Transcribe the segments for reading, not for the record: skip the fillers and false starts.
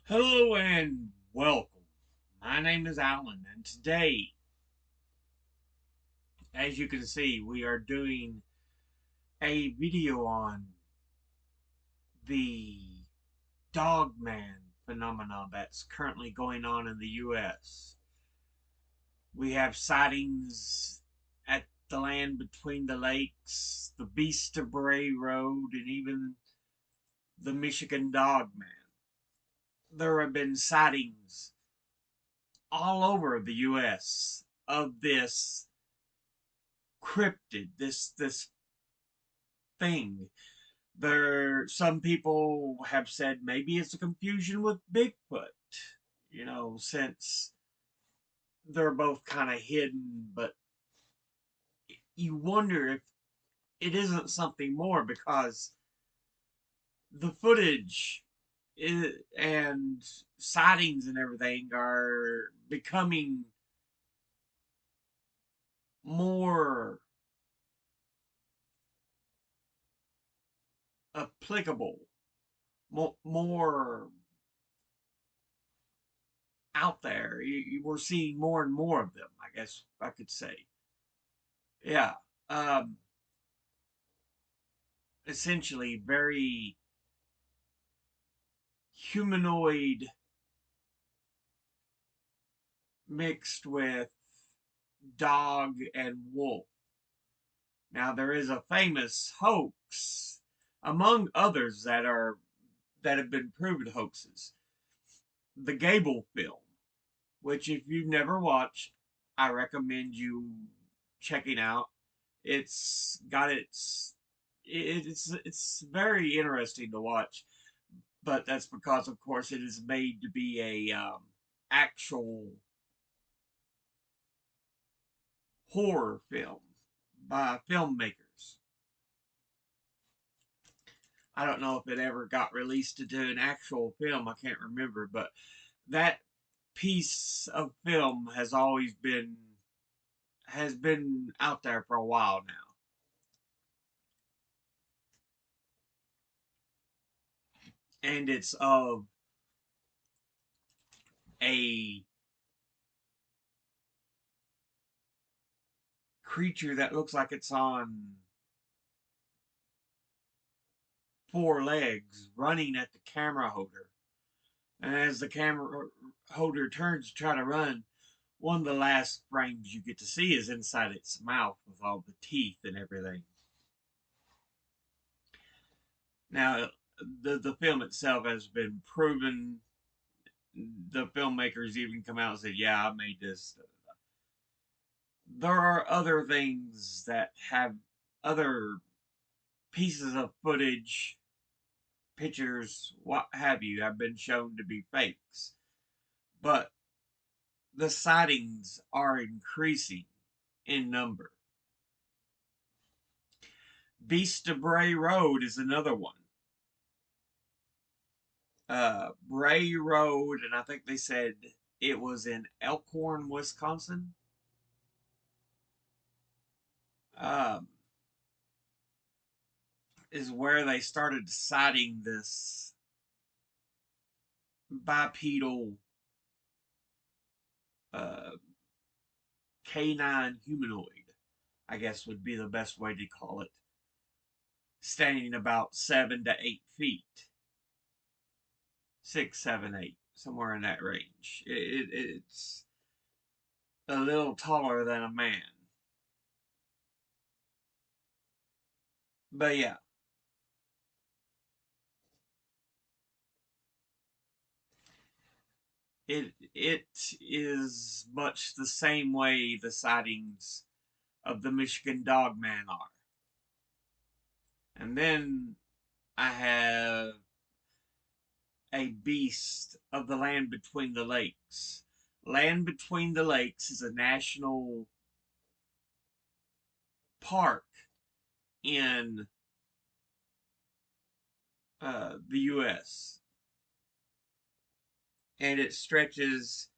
Hello and welcome. My name is Alan, and today, as you can see, we are doing a video on the Dogman phenomenon that's currently going on in the U.S. We have sightings at the land between the lakes, the Beast of Bray Road, and even the Michigan Dogman. There have been sightings all over the U.S. of this cryptid, this thing. Some people have said maybe it's a confusion with Bigfoot, since they're both kind of hidden, but you wonder if it isn't something more because the footage and sightings and everything are becoming more applicable, more out there. We're seeing more and more of them, I guess I could say. Yeah. Um, Essentially, very humanoid mixed with dog and wolf. Now, there is a famous hoax, among others that have been proven hoaxes. The Gable film, which if you've never watched, I recommend you checking out. It's got it's very interesting to watch, but that's because, of course, it is made to be a actual horror film by filmmakers. I don't know if it ever got released into an actual film. I can't remember, but that piece of film has been out there for a while now. And it's of a creature that looks like it's on four legs running at the camera holder. And as the camera holder turns to try to run, one of the last frames you get to see is inside its mouth with all the teeth and everything. Now, the film itself has been proven. The filmmakers even come out and said, "Yeah, I made this." There are other things that have other pieces of footage, pictures, what have you, have been shown to be fakes. But the sightings are increasing in number. Beast of Bray Road is another one. Bray Road, and I think they said it was in Elkhorn, Wisconsin. Um, is where they started sighting this bipedal uh, canine humanoid, I guess would be the best way to call it, standing about 7 to 8 feet, 6, 7, 8, somewhere in that range. It's a little taller than a man, but yeah, it is much the same way the sightings of the Michigan Dogman are. And then I have a beast of the land between the lakes. Land Between the Lakes is a national park in the U.S., and it stretches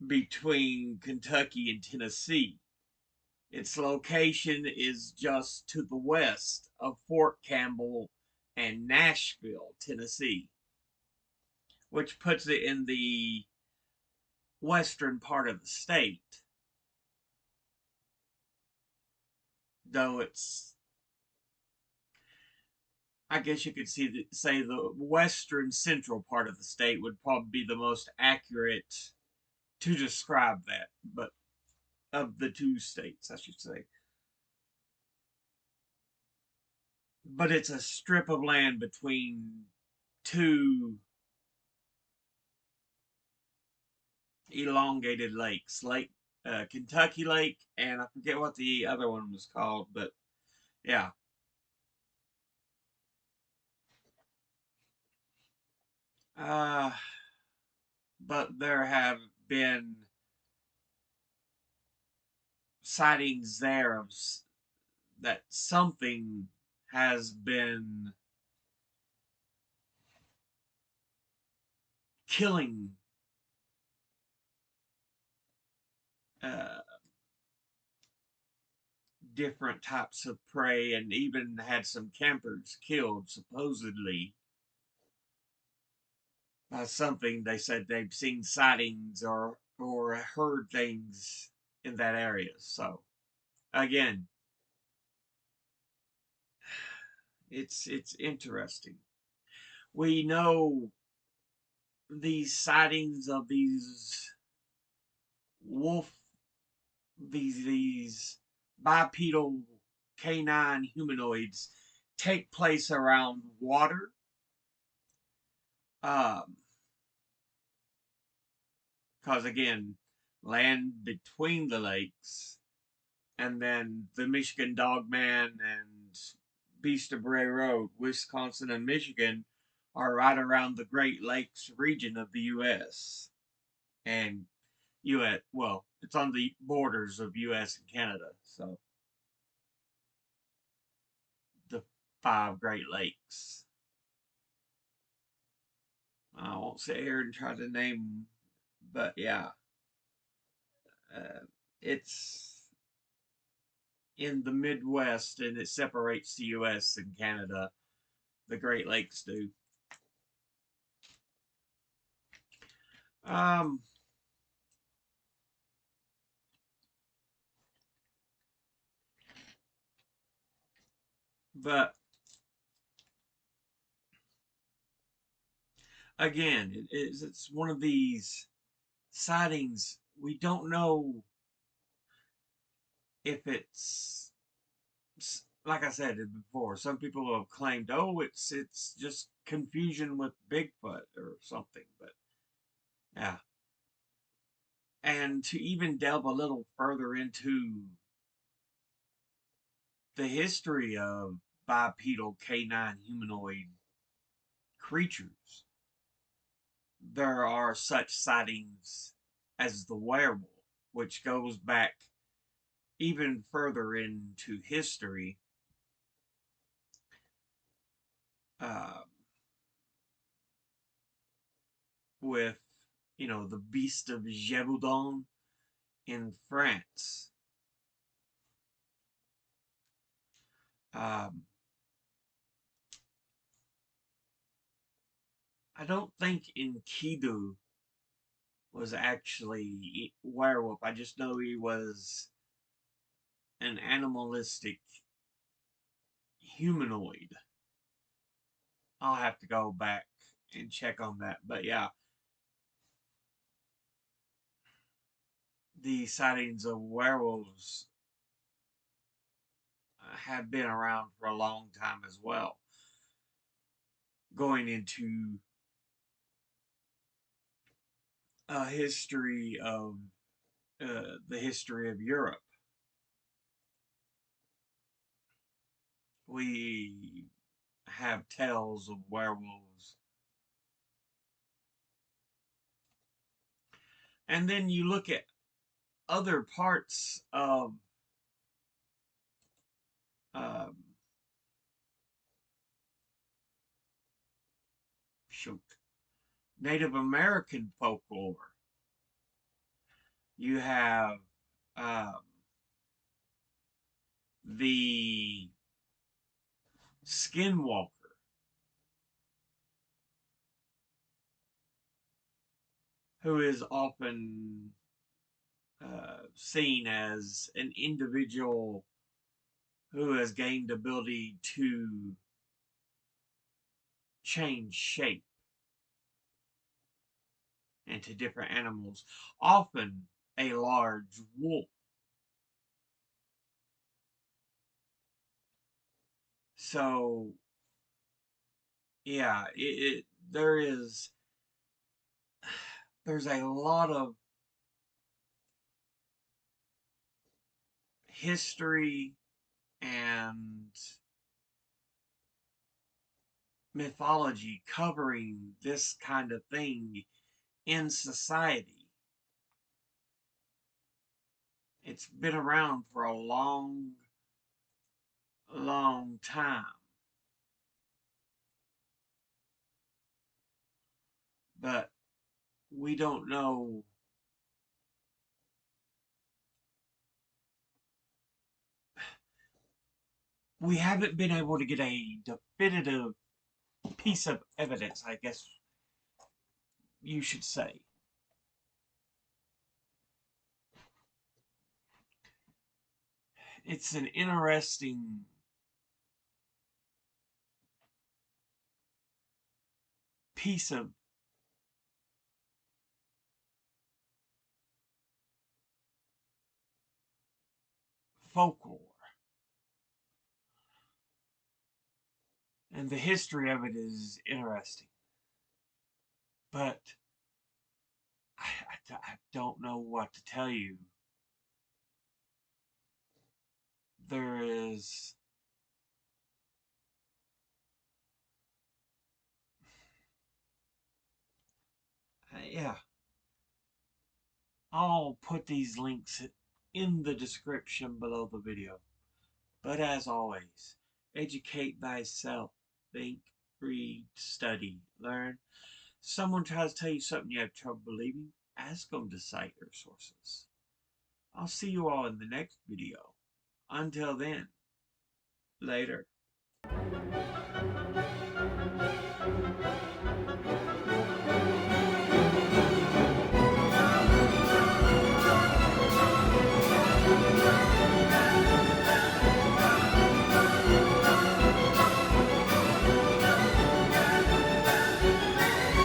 between Kentucky and Tennessee. Its location is just to the west of Fort Campbell and Nashville, Tennessee. which puts it in the western part of the state. Though it's, I guess you could say the western central part of the state would probably be the most accurate to describe that, but of the two states, I should say. But it's a strip of land between two elongated lakes, Kentucky Lake, and I forget what the other one was called, but yeah. Uh, but there have been sightings there of that something has been killing uh, different types of prey, and even had some campers killed, supposedly, by something. They said they've seen sightings or heard things in that area. So again, it's interesting. We know these sightings of wolf these bipedal canine humanoids take place around water, um, because again, land between the lakes, and then the Michigan Dogman and Beast of Bray Road, Wisconsin and Michigan, are right around the Great Lakes region of the U.S. and U.S. Well, it's on the borders of U.S. and Canada, so the five Great Lakes. I won't sit here and try to name them, but yeah, it's in the Midwest and it separates the U.S. and Canada. The Great Lakes do. Um, but again, it's one of these sightings. We don't know if it's, like I said before. Some people have claimed, oh, it's just confusion with Bigfoot or something. But yeah, and to even delve a little further into the history of bipedal canine humanoid creatures, there are such sightings as the werewolf, which goes back even further into history, uh, with, the Beast of Gévaudan in France. Um, I don't think Enkidu was actually werewolf. I just know he was an animalistic humanoid. I'll have to go back and check on that. But yeah, the sightings of werewolves have been around for a long time as well. Going into a history of the history of Europe, we have tales of werewolves. And then you look at other parts of um, shoot, Native American folklore. You have um, the skinwalker, who is often seen as an individual who has gained ability to change shape into different animals, often a large wolf. So, yeah, there's a lot of history and mythology covering this kind of thing in society. It's been around for a long, long time. But we don't know we haven't been able to get a definitive piece of evidence, I guess you should say. It's an interesting piece of folklore. And the history of it is interesting. But I don't know what to tell you. There is yeah, I'll put these links in the description below the video. But as always, educate thyself. Think, read, study, learn. Someone tries to tell you something you have trouble believing, ask them to cite their sources. I'll see you all in the next video. Until then, later.